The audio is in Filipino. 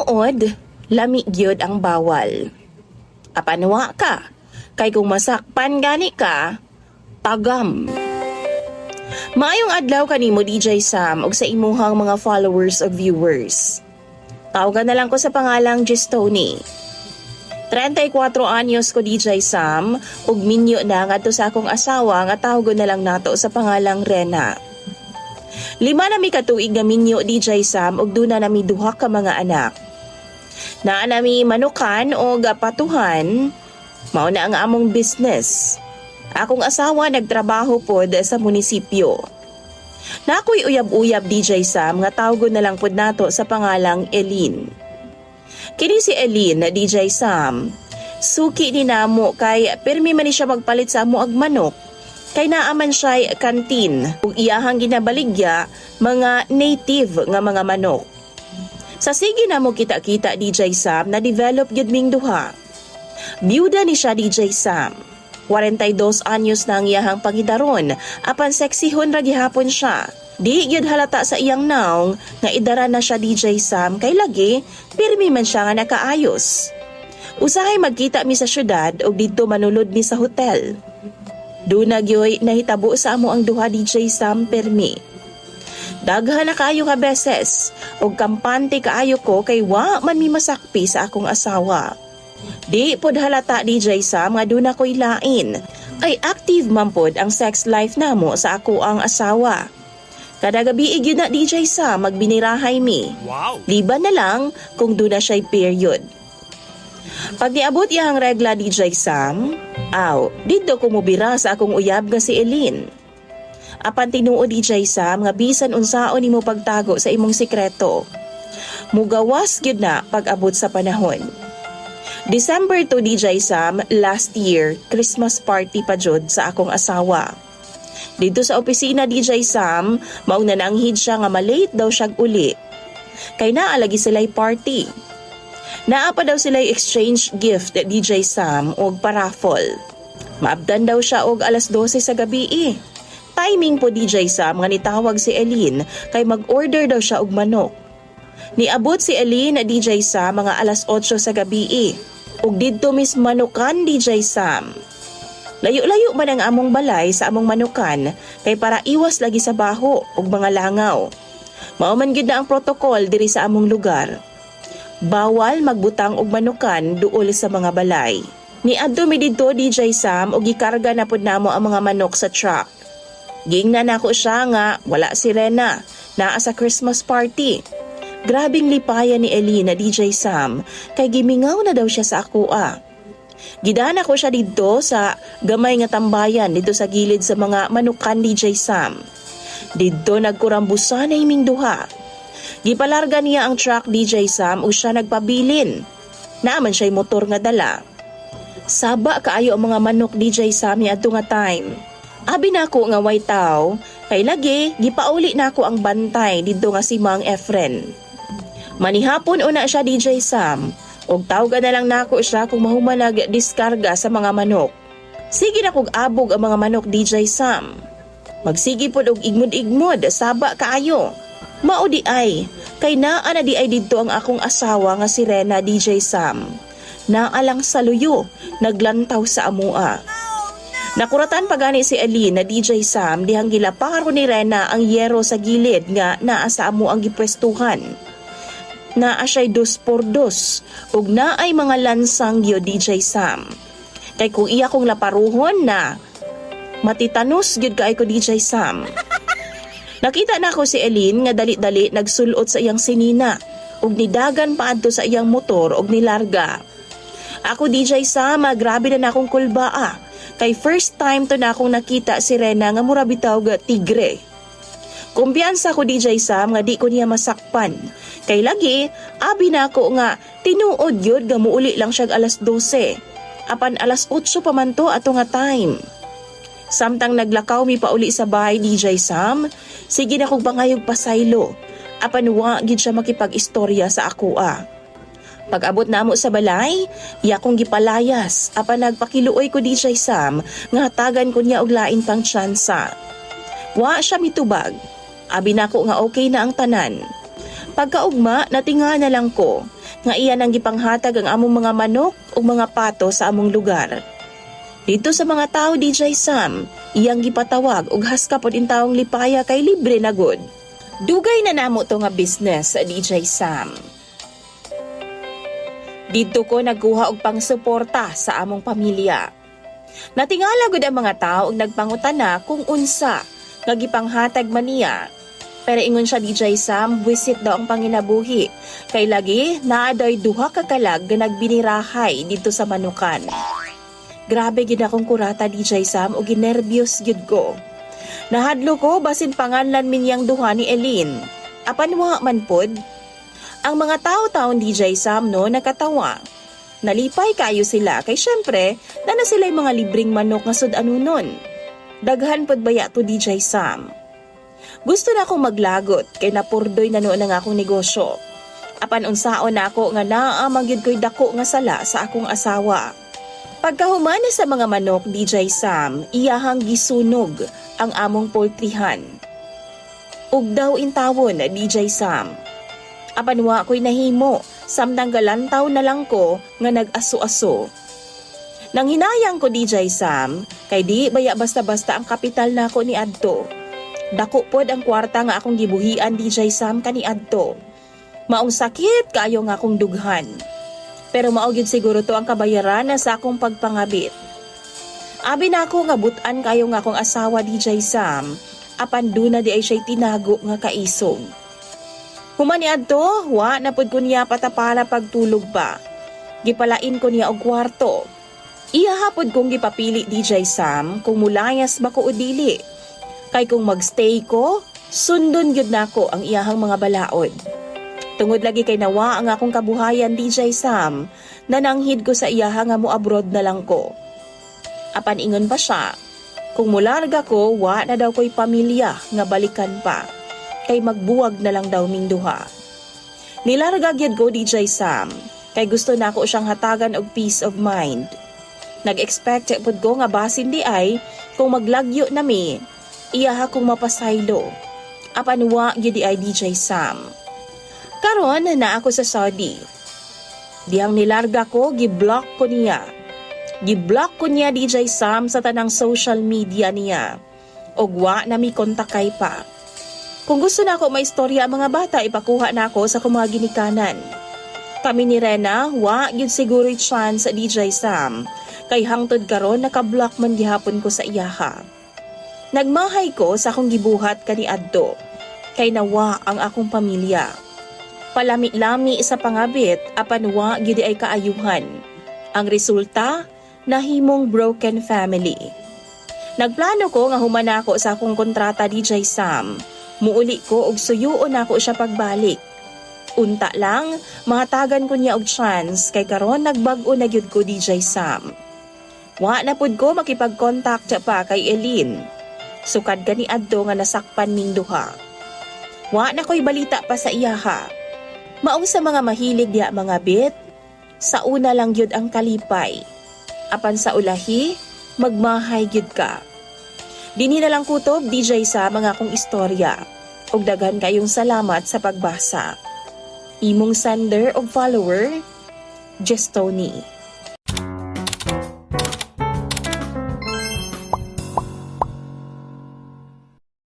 Tinuod, lami gyud ang bawal. Apanwa ka, kay kung masakpan gani ka, tagam. Maayong adlaw kanimo DJ Sam ug sa imuhang mga followers o viewers. Tawagan na lang ko sa pangalang Gistoni. 34 anyos ko DJ Sam ug minyo na ngadto sa akong asawa nga tawgon na lang nato sa pangalang Rena. 5 na mi katuig nga minyo DJ Sam ug duna nami duha ka mga anak. Naa nami manukan o patuhan, mao na ang among business. Akong asawa nagtrabaho pod sa munisipyo. Nakoy uyab-uyab DJ Sam nga tawgon na lang pod nato sa pangalang Elin. Kini si Elin na DJ Sam, suki ni namo kay pirmi man ni siya magpalit sa amo ag manok. Kay naaman siya kantin ug iyahang ginabaligya mga native nga mga manok. Sa sige namo kita-kita DJ Sam na develop gyud ming duha. Byuda ni siya DJ Sam. 42 anyos na ang iyahang pangidaron, apan seksihon ra gihapon siya. Di gyud halata sa iyang naong nga idara na siya DJ Sam kay lagi pirmi man siya nga nakaayos. Usahay magkita mi sa syudad ug didto manulod mi sa hotel. Duna gyoy nahitabo sa amo ang duha DJ Sam permi. Daghan na kaayo ka beses ug kampante kaayo ko kay wa man mi masakpi sa akong asawa. Di pod halata DJ Sam nga duna ko'y lain. Ay active man pod ang sex life namo sa ako ang asawa. Kada gabi gyud na DJ Sam magbinirahay mi. Wow. Liban na lang kung duna siya'y period. Pag niabot iyang regla DJ Sam, dito ko mubira sa akong uyab nga si Elin. Apan tinuod DJ Sam nga bisan unsaon nimo pagtago sa imong sikreto. Mugawas gyud na pag-abot sa panahon. December 2 DJ Sam, last year, Christmas party pa jud sa akong asawa. Dito sa opisina DJ Sam, maong nananghid siya nga malate daw siyag uli. Kay naalagi sila'y party. Naa pa daw sila'y exchange gift DJ Sam og paraffle. Maabdan daw siya og alas 12 sa gabi. Timing po DJ Sam nga nitawag si Elin kay mag-order daw siya og manok. Niabot si Elin na DJ Sam mga alas 8 sa gabi. Ug didto mis manukan DJ Sam. Layo-layo man ang among balay sa among manukan kay para iwas lagi sa baho ug mga langaw. Mao man gyud na ang protocol diri sa among lugar. Bawal magbutang og manukan duol sa mga balay. Niadto mi didto DJ Sam ug gikarga na pud namo ang mga manok sa truck. Giingnan nako siya nga wala si Rena, naa sa Christmas party. Grabing lipayan ni Elina DJ Sam kay gimingaw na daw siya sa akoa. Gidana ko siya dito sa gamay nga tambayan dito sa gilid sa mga manukan DJ Sam. Dito nagkurambusan na iming duha. Gipalarga niya ang truck DJ Sam o siya nagpabilin. Naaman siya'y motor nga dala. Saba kaayo ang mga manok DJ Sam niya ato nga time. Abi na ako nga way tao, kay lagi gipauli na ako ang bantay dito nga si Mang Efren. Manihapon una siya DJ Sam, og tawgan na lang nako siya kung mahuman nag-diskarga sa mga manok. Sige na kog abog ang mga manok DJ Sam. Magsigi pod og igmod-igmod, saba kaayo. Mao di ay, kay naa na di ay didto ang akong asawa nga si Rena DJ Sam. Naalang sa luyo, naglantaw sa amua. Nakuratan pa gani si Elin na DJ Sam dihang gilaparo ni Rena ang yero sa gilid nga naa sa amo ang gipwestuhan. Naa siya'y 2x2 ug naay mga lansang yo DJ Sam. Kay kung iya kong laparuhon na matitanos gyud kaay ko DJ Sam. Nakita na ko si Elin nga dali-dali nagsulot sa iyang sinina ug nidagan pa adto sa iyang motor ug nilarga. Ako DJ Sam, grabe na akong kulbaa. Kay first time to na akong nakita si Rena nga mura bitaw ga tigre. Kumpiyansa ko DJ Sam nga di ko niya masakpan. Kay lagi, abi na ako nga tinuod yun nga muuli lang siyag alas 12. Apan alas 8 pa man to ato nga time. Samtang naglakaw mi pauli sa bahay DJ Sam, sige na kong bangayog pasaylo. Apan wa gid siya makipag-istorya sa akoa. Pag-abot namo sa balay, iya kong gipalayas. Apan nagpakiluoy ko DJ Sam nga hatagan ko niya og lain pang tsansa. Wa siya mitubag. Abi nako nga okay na ang tanan. Pagkaugma, natinga na lang ko. nga iyan ang gipanghatag ang among mga manok o mga pato sa among lugar. Dito sa mga tao, DJ Sam, iyang gipatawag og haska pod in taong lipaya kay libre na gud. Dugay na namo to nga business, DJ Sam. Dito ko nagkuha og pangsuporta sa among pamilya. Natingala gud ang mga tao og nagpangutana kung unsa nga gipanghatag man niya. Pero ingon siya, DJ Sam, buwisit daw ang panginabuhi. Kay lagi, naaday duha ka kalag nga nagbinirahay dito sa manukan. Grabe gid akong kurata, DJ Sam, o ginervyos gid ko. Nahadlo ko basin panganlan minyang duha ni Elin. Apan wa man pod. Ang mga tao-taon, DJ Sam, no, nakatawa. Nalipay kayo sila kay syempre, na sila'y mga libreng manok nga sud-anunon. Daghan pod baya to, DJ Sam. Gusto na akong maglagot kay napurdoy na noon ang akong negosyo. Apan unsaon na ako nga naamagyud ko'y dako nga sala sa akong asawa. Pagkahuman sa mga manok, DJ Sam, iyahang gisunog ang among poultryhan. Ug daw intawon, DJ Sam. Apan wa ko'y nahimo, samtang galantaw na lang ko nga nag-aso-aso. Nang hinayang ko, DJ Sam, kay di baya basta-basta ang kapital nako ni adto. Dako pod ang kwarta nga akong gibuhian, DJ Sam, kaniadto. Maong sakit kaayo nga akong dughan. Pero mao gyud siguro to ang kabayaran sa akong pagpangabit. Abi na ako nga butan kayo nga akong asawa, DJ Sam. Apan duna di ay siya'y tinago nga kaisog. Human niadto, wa na pod ko niya patapala pagtulog pa. Gipalain ko niya og kwarto. Iyahapod kong gipapili, DJ Sam, kung mulayas ba ko o dili. Kay kung magstay ko, sundon gyud nako ang iyahang mga balaod. Tungod lagi kay nawa ang akong kabuhayan, DJ Sam, nananghid ko sa iyaha nga mo abroad na lang ko. Apan ingon pa siya, kung mularga ko, wa na daw ko'y pamilya nga balikan pa. Kay magbuwag na lang daw ming duha. Nilarga gyud ko, DJ Sam, kay gusto na ako siyang hatagan og peace of mind. Nag-expect pod ko nga basin di ay kung maglagyo nami, iyaha kong mapasaylo. Apan wa gyud ay, DJ Sam. Karon na ako sa Saudi. Diyang nilarga ko, giblock ko niya. Giblock ko niya, DJ Sam, sa tanang social media niya. Og wa na mi kontakay pa. Kung gusto na ako may istorya ang mga bata, ipakuha na ako sa mga ginikanan. Kami ni Rena, wa gyud siguro chance, DJ Sam. Kay hangtod karon nakablock man gihapon ko sa iyaha. Nagmahay ko sa akong gibuhat kaniadto. Kay nawa ang akong pamilya. Palami-lami sa pangabit, apan wa gyud ay kaayuhan. Ang resulta, nahimong broken family. Nagplano ko nga human ako sa akong kontrata, DJ Sam. Muuli ko og suyuon ako siya pagbalik. Unta lang, mahatagan ko niya og chance kay karon nagbag-o na gyud ko, DJ Sam. Wa na pud ko makipag-contact pa kay Elin. Sukad gani adto nga nasakpan ming duha. Wa na ko'y balita pa sa iyaha. Maong sa mga mahilig diha mga bit, sa una lang gyud ang kalipay. Apan sa ulahi, magmahay gyud ka. Dinhi na lang kutob, DJ sa mga akong istorya. Og daghan kayong salamat sa pagbasa. Imong sender og follower, Just Tony.